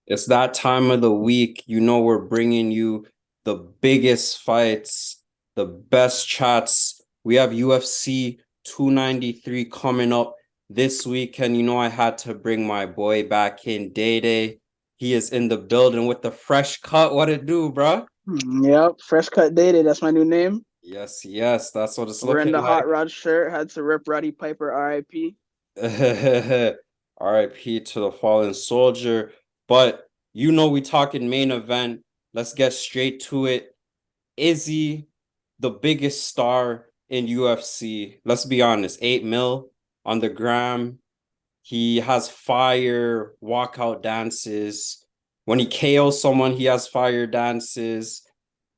It's that time of the week. You know, we're bringing you the biggest fights, the best chats. We have UFC 293 coming up this week. And you know, I had to bring my boy back in, Day Day. He is in the building with the fresh cut. What it do, bro? Yep, fresh cut dated. That's my new name. Yes, yes, that's what it's We're in looking the hot like. rod shirt. Had to rip Roddy Piper, R.I.P. RIP to the fallen soldier. But you know, we talking main event. Let's get straight to it. Izzy, the biggest star in UFC. Let's be honest, 8 mil on the gram. He has fire walkout dances. When he KOs someone, he has fire dances.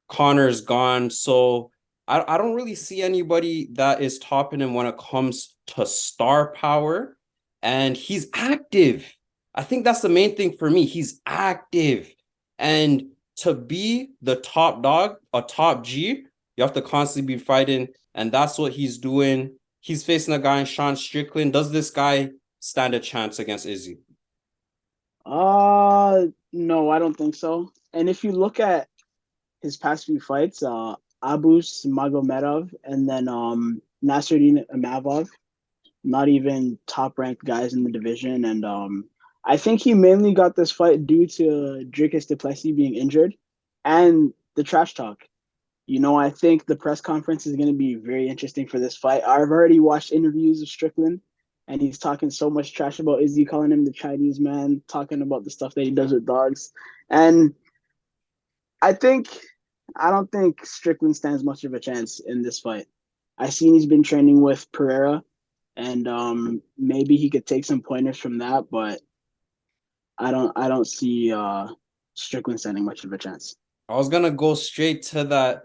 Connor's gone. So I don't really see anybody that is topping him when it comes to star power. And he's active. I think that's the main thing for me. He's active. And to be the top dog, a top G, you have to constantly be fighting. And that's what he's doing. He's facing a guy in Sean Strickland. Does this guy stand a chance against Izzy? No, I don't think so. And if you look at his past few fights, Abus Magomedov and then Nasruddin Imavov, not even top ranked guys in the division. And I think he mainly got this fight due to Dricus du Plessis being injured and the trash talk. I think the press conference is going to be very interesting for this fight. I've already watched interviews of Strickland, and he's talking so much trash about Izzy, calling him the Chinese man, talking about the stuff that he does with dogs. And I think, I don't think Strickland stands much of a chance in this fight. I seen he's been training with Pereira, and maybe he could take some pointers from that, but I don't see Strickland standing much of a chance. I was gonna go straight to that.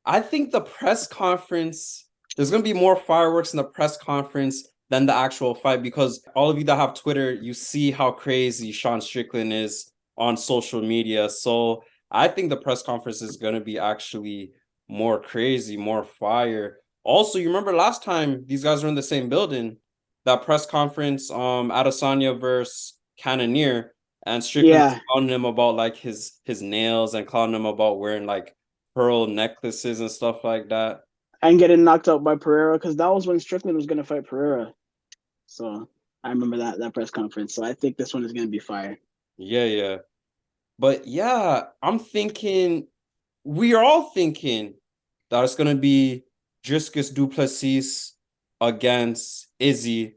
I think the press conference, there's going to be more fireworks in the press conference than the actual fight because all of you that have Twitter, you see how crazy Sean Strickland is on social media. So I think the press conference is going to be actually more crazy, more fire. Also, you remember last time these guys were in the same building, that press conference, Adesanya versus Cannonier, and Strickland was Yeah, clowning him about like his nails and clowning him about wearing like pearl necklaces and stuff like that. and getting knocked out by Pereira because that was when Strickland was going to fight Pereira. So I remember that press conference. So I think this one is going to be fire. Yeah, yeah. But yeah, I'm thinking we are all thinking that it's gonna be Driscus Duplessis against Izzy.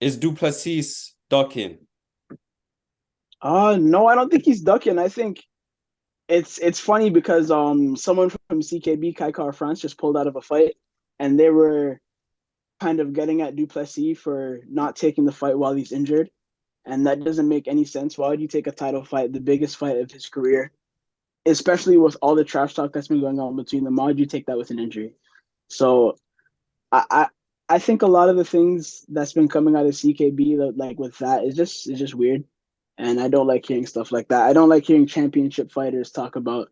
Is Duplessis ducking? No, I don't think he's ducking. I think it's funny because someone from CKB, Kai Car France, just pulled out of a fight, and they were kind of getting at Duplessis for not taking the fight while he's injured, and that doesn't make any sense. Why would you take a title fight, the biggest fight of his career, especially with all the trash talk that's been going on between them? Why would you take that with an injury? So I I, I think a lot of the things that's been coming out of CKB, like with that, is just weird, and I don't like hearing stuff like that. I don't like hearing championship fighters talk about.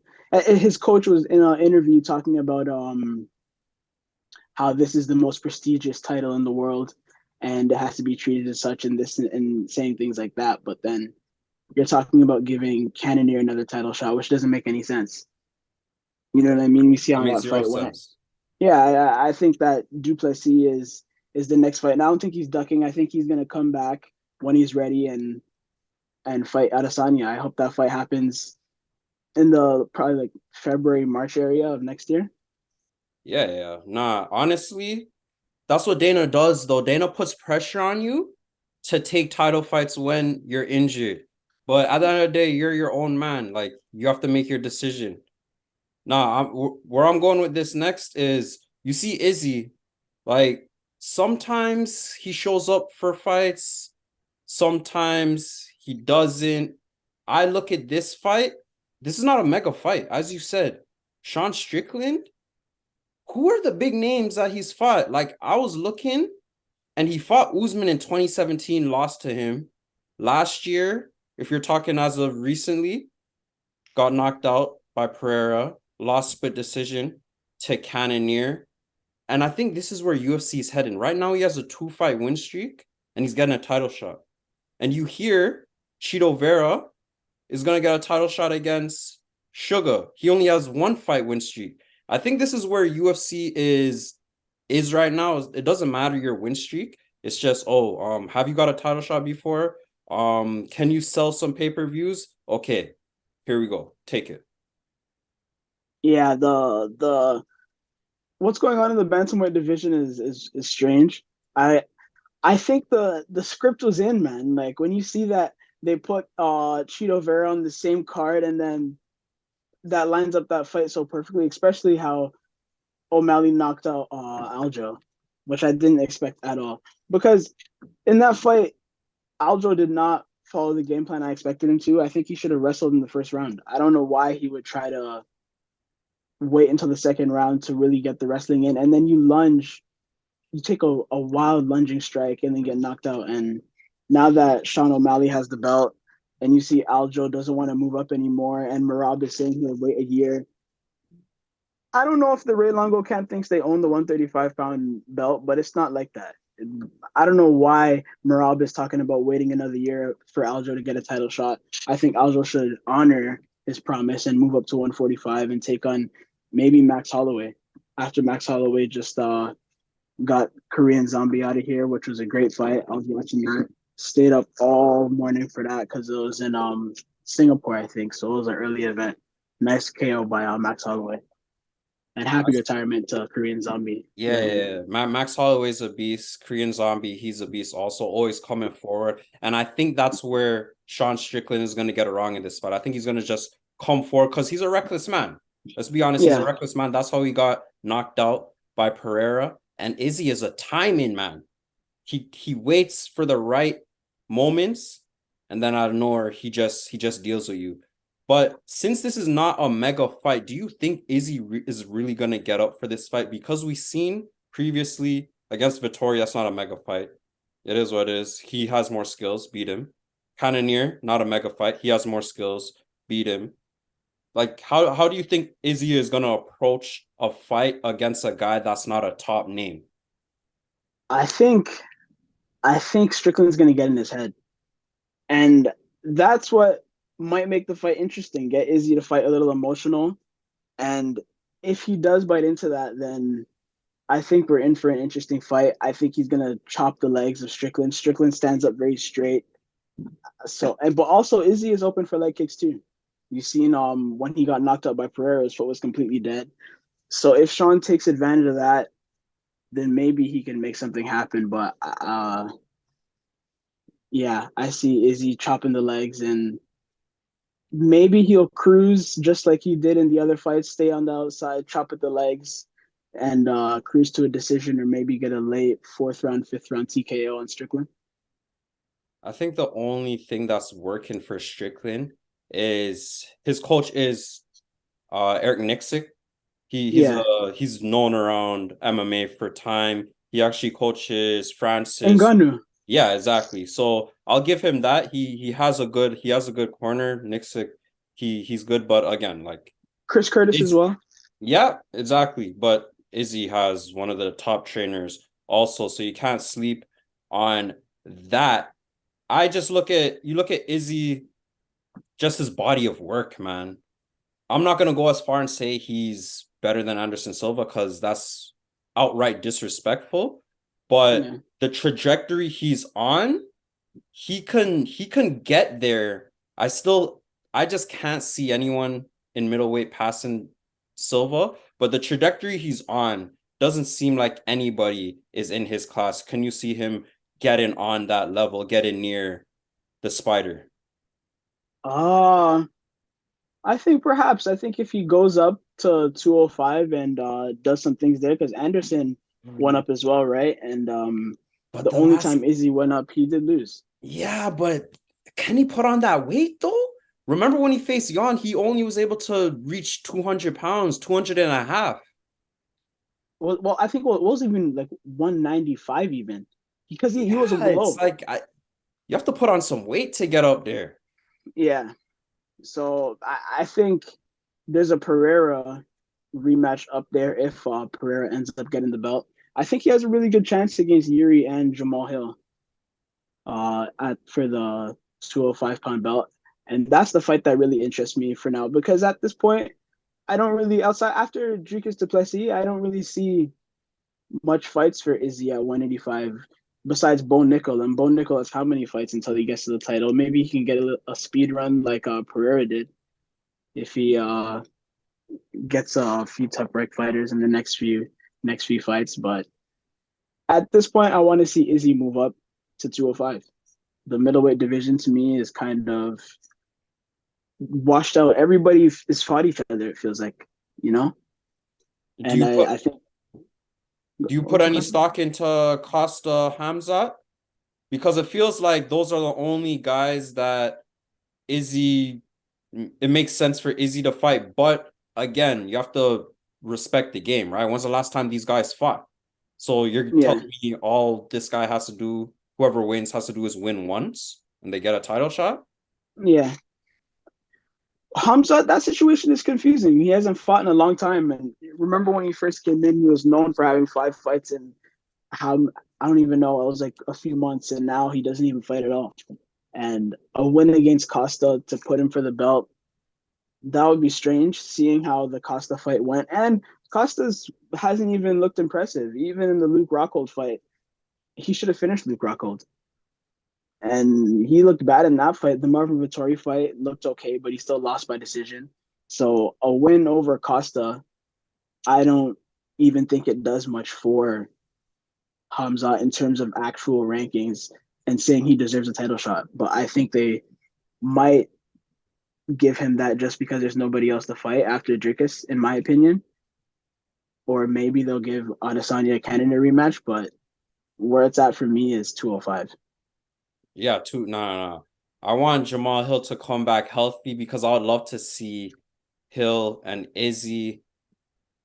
His coach was in an interview talking about how this is the most prestigious title in the world, and it has to be treated as such, and this and saying things like that. But then you're talking about giving Cannonier another title shot, which doesn't make any sense. You know what I mean? We see That how makes that zero fight went. sense. Yeah, I think that Duplessis is the next fight. And I don't think he's ducking. I think he's gonna come back when he's ready and fight Adesanya. I hope that fight happens in the probably like February, March area of next year. Yeah, yeah. Nah, honestly, that's what Dana does though. Dana puts pressure on you to take title fights when you're injured. But at the end of the day, you're your own man. Like you have to make your decision. Nah, where I'm going with this next is you see Izzy, like sometimes he shows up for fights, sometimes he doesn't. I look at this fight, this is not a mega fight. As you said, Sean Strickland, who are the big names that he's fought? Like I was looking and he fought Usman in 2017, lost to him. Last year, if you're talking as of recently, got knocked out by Pereira, lost split decision to Cannonier. And I think this is where UFC is heading. Right now, he has a 2-fight win streak and he's getting a title shot. And you hear Chito Vera. is gonna get a title shot against Sugar. He only has one fight win streak. I think this is where UFC is right now. It doesn't matter your win streak. It's just, have you got a title shot before? Can you sell some pay-per-views? Okay, here we go. Take it. Yeah, the what's going on in the bantamweight division is strange. I think the script was in, man. Like when you see that they put Cheeto Vera on the same card and then that lines up that fight so perfectly, especially how O'Malley knocked out Aljo, which I didn't expect at all. Because in that fight, Aljo did not follow the game plan I expected him to. I think he should have wrestled in the first round. I don't know why he would try to wait until the second round to really get the wrestling in, and then you lunge, you take a wild lunging strike and then get knocked out. And now that Sean O'Malley has the belt, and you see Aljo doesn't want to move up anymore, and Marab is saying he'll wait a year. I don't know if the Ray Longo camp thinks they own the 135-pound belt, but it's not like that. I don't know why Marab is talking about waiting another year for Aljo to get a title shot. I think Aljo should honor his promise and move up to 145 and take on maybe Max Holloway after Max Holloway just got Korean Zombie out of here, which was a great fight. I was watching that. Stayed up all morning for that because it was in Singapore, I think. So it was an early event. Nice KO by Max Holloway. And happy retirement to Korean Zombie. Yeah. Max Holloway's a beast. Korean Zombie, he's a beast also, always coming forward. And I think that's where Sean Strickland is going to get it wrong in this fight. I think he's going to just come forward because he's a reckless man. Let's be honest, he's a reckless man. That's how he got knocked out by Pereira. And Izzy is a timing man. He waits for the right moments, and then out of nowhere, he just deals with you. But since this is not a mega fight, do you think Izzy is really going to get up for this fight? Because we've seen previously against Vittori, that's not a mega fight. It is what it is. He has more skills, beat him. Cannonier, not a mega fight. He has more skills, beat him. Like, how do you think Izzy is going to approach a fight against a guy that's not a top name? I think Strickland's gonna get in his head. And that's what might make the fight interesting. Get Izzy to fight a little emotional. And if he does bite into that, then I think we're in for an interesting fight. I think he's gonna chop the legs of Strickland. Strickland stands up very straight. But also Izzy is open for leg kicks too. You've seen when he got knocked out by Pereira, his foot was completely dead. So if Sean takes advantage of that, then maybe he can make something happen. But yeah, I see Izzy chopping the legs, and maybe he'll cruise just like he did in the other fights, stay on the outside, chop at the legs, and cruise to a decision, or maybe get a late fourth round, fifth round TKO on Strickland. I think the only thing that's working for Strickland is his coach is Eric Nixick. He's known around MMA for time. He actually coaches Francis. Ngannou. Yeah, exactly. So I'll give him that. He has a good corner. Nixick, he's good, but again, like Chris Curtis as it's well. yeah, exactly. But Izzy has one of the top trainers also, so you can't sleep on that. I just look at Izzy, just his body of work, man. I'm not gonna go as far and say he's better than Anderson Silva because that's outright disrespectful. But Yeah. the trajectory he's on, he can get there. I just can't see anyone in middleweight passing Silva, but the trajectory he's on doesn't seem like anybody is in his class. Can you see him getting on that level, getting near the spider? Uh I think perhaps. I think if he goes up to 205 and does some things there, because Anderson went up as well, right? And But the the only last time Izzy went up, he did lose. Yeah, but can he put on that weight though? Remember when he faced Yon, he only was able to reach 200 pounds, 200 and a half. Well, I think it was even like 195 even, because he was Yeah, it's below. like you have to put on some weight to get up there. Yeah. So I think there's a Pereira rematch up there if Pereira ends up getting the belt. I think he has a really good chance against Yuri and Jamal Hill for the 205-pound belt. And that's the fight that really interests me for now because at this point, I don't really outside after Dricus Duplessis, I don't really see much fights for Izzy at 185 besides Bo Nickel. And Bo Nickel has how many fights until he gets to the title? Maybe he can get a speed run like Pereira did if he gets a few top rank fighters in the next few fights. But at this point, I want to see Izzy move up to 205. The middleweight division to me is kind of washed out. Everybody is fought each other. It feels like, you know. Do And you put I think do you oh, put go any ahead. stock into Costa Hamzat? Because it feels like those are the only guys that Izzy, it makes sense for Izzy to fight. But again, you have to respect the game, right? When's the last time these guys fought? So you're Yeah, telling me all this guy has to do, whoever wins has to do is win once and they get a title shot? yeah. Hamza, that situation is confusing. He hasn't fought in a long time. And remember when he first came in, he was known for having 5 fights and how I don't even know. It was like a few months, and now he doesn't even fight at all. And a win against Costa to put him for the belt, that would be strange, seeing how the Costa fight went. And Costa's hasn't even looked impressive. Even in the Luke Rockhold fight, he should have finished Luke Rockhold. And he looked bad in that fight. The Marvin Vittori fight looked okay, but he still lost by decision. So a win over Costa, I don't even think it does much for Hamza in terms of actual rankings and saying he deserves a title shot. But I think they might give him that just because there's nobody else to fight after Dricus, in my opinion. Or maybe they'll give Adesanya a Canada rematch, but where it's at for me is 205. Yeah, no. I want Jamal Hill to come back healthy because I would love to see Hill and Izzy.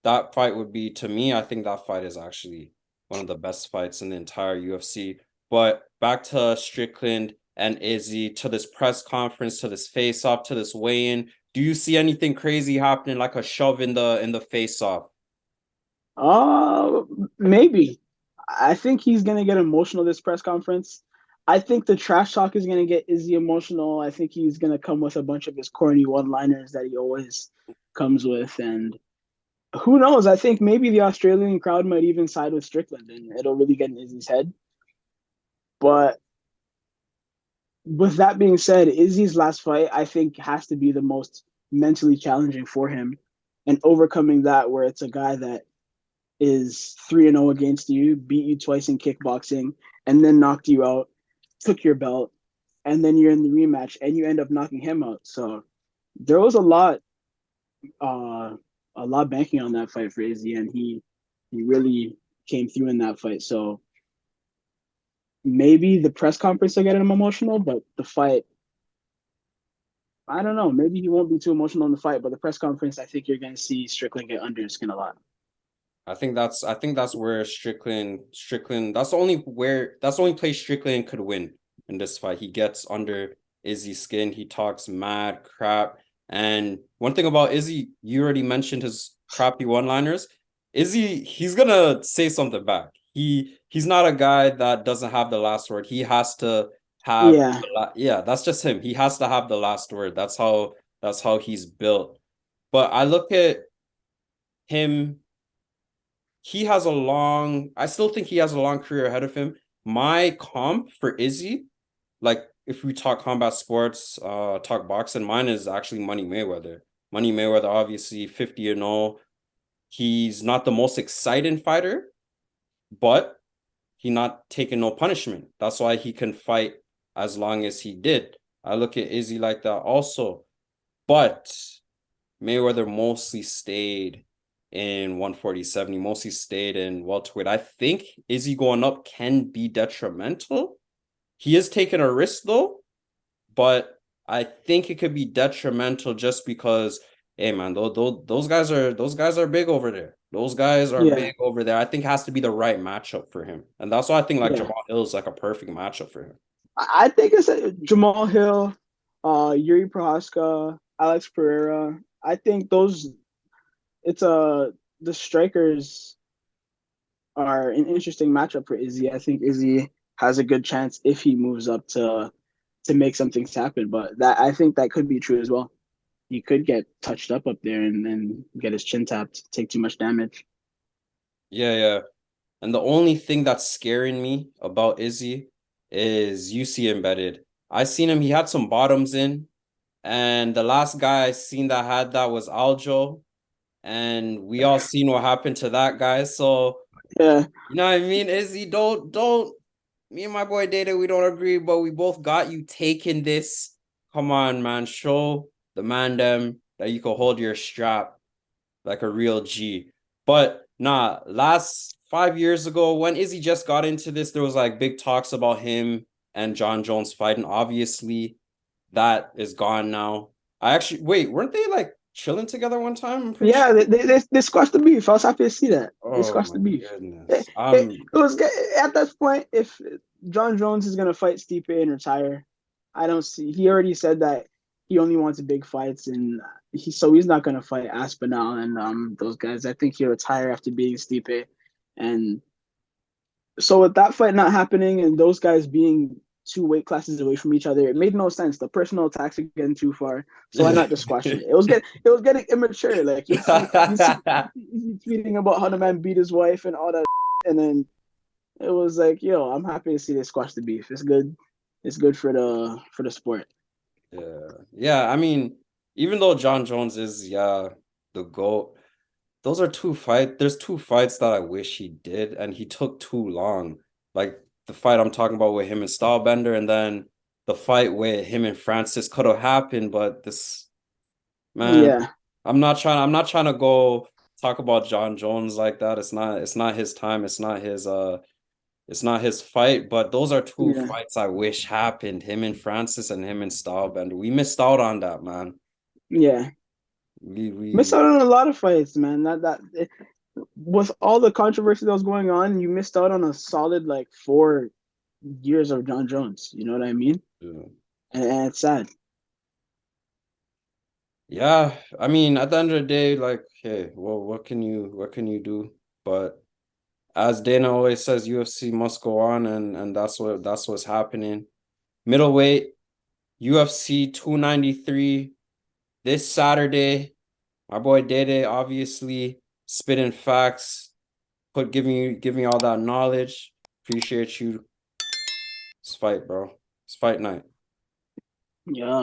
That fight would be, to me, I think that fight is actually one of the best fights in the entire UFC. But back to Strickland and Izzy, to this press conference, to this face off, to this weigh-in. Do you see anything crazy happening, like a shove in the face off? Uh, Maybe. I think he's gonna get emotional this press conference. I think the trash talk is gonna get Izzy emotional. I think he's gonna come with a bunch of his corny one-liners that he always comes with, and who knows? I think maybe the Australian crowd might even side with Strickland, and it'll really get in Izzy's head. But with that being said, Izzy's last fight, I think, has to be the most mentally challenging for him, and overcoming that, where it's a guy that is 3-0 against you, beat you twice in kickboxing, and then knocked you out, took your belt, and then you're in the rematch and you end up knocking him out. So there was uh, a lot banking on that fight for Izzy, and he really came through in that fight. So maybe the press conference will get him emotional, but the fight, I don't know. Maybe he won't be too emotional in the fight, but the press conference, I think you're going to see Strickland get under his skin a lot. I think that's where Strickland that's the only place Strickland could win in this fight. He gets under Izzy's skin, he talks mad crap. And one thing about Izzy, you already mentioned his crappy one-liners. Izzy, he's gonna say something back. He's not a guy that doesn't have the last word. He has to have Yeah, yeah, that's just him. He has to have the last word. That's how he's built. But I look at him, I still think he has a long career ahead of him. My comp for Izzy, like if we talk combat sports, talk boxing, mine is actually Money Mayweather. Money Mayweather, obviously 50-0. He's not the most exciting fighter, but he not taking no punishment. That's why he can fight as long as he did. I look at Izzy like that also. But Mayweather mostly stayed in 147. He mostly stayed in welterweight. I think Izzy going up can be detrimental. He is taking a risk though, but I think it could be detrimental just because, hey man, those guys are big over there. Those guys are yeah, big over there. I think it has to be the right matchup for him, and that's why I think like yeah. Jamal Hill is like a perfect matchup for him. I think it's Jamal Hill, Yuri Prohaska, Alex Pereira. I think those it's the strikers are an interesting matchup for Izzy. I think Izzy has a good chance if he moves up to make some things happen. But that I think that could be true as well. He could get touched up there and then get his chin tapped, take too much damage. Yeah, yeah. And the only thing that's scaring me about Izzy is UC embedded. I seen him, he had some bottoms in, and the last guy I seen that had that was Aljo, and we all seen what happened to that guy. So, Yeah, you know what I mean? Izzy, don't me and my boy Data, we don't agree, but we both got you taking this. Come on, man. Show the man them that you can hold your strap like a real G. But nah, last 5 years ago, when Izzy just got into this, there was like big talks about him and John Jones fighting. Obviously, that is gone now. I actually wait, weren't they like chilling together one time? I'm pretty sure. yeah, they squashed the beef. I was happy to see that. They Oh squashed my the beef. goodness. It was good. At that point. If John Jones is gonna fight Stipe and retire, I don't see. He already said that he only wants big fights, and he's not gonna fight Aspinall and those guys. I think he'll retire after beating Stipe, and so with that fight not happening and those guys being two weight classes away from each other, it made no sense. The personal attacks are getting too far. So why not just squash it? It was getting immature. Like you see tweeting about how the man beat his wife and all that, and then it was like, yo, I'm happy to see they squash the beef. It's good. It's good for the sport. Yeah. Yeah, I mean, even though John Jones is, yeah, the GOAT, those are there's two fights that I wish he did, and he took too long. Like the fight I'm talking about with him and Stylebender, and then the fight with him and Francis could have happened, but this man, Yeah, I'm not trying to go talk about John Jones like that. It's not his time, it's not his fight, but those are two yeah, fights I wish happened. Him and Francis and him and Stylebender. We missed out on that, man. yeah. Missed We out on a lot of fights, man. With all the controversy that was going on, you missed out on a solid like 4 years of John Jones. You know what I mean? yeah. And it's sad. Yeah, I mean, at the end of the day, like, hey, well, what can you do? But as Dana always says, UFC must go on, and that's what's happening. Middleweight, UFC 293 this Saturday. My boy Dede obviously spitting facts, give me all that knowledge. Appreciate you. It's fight, bro. It's fight night. Yeah.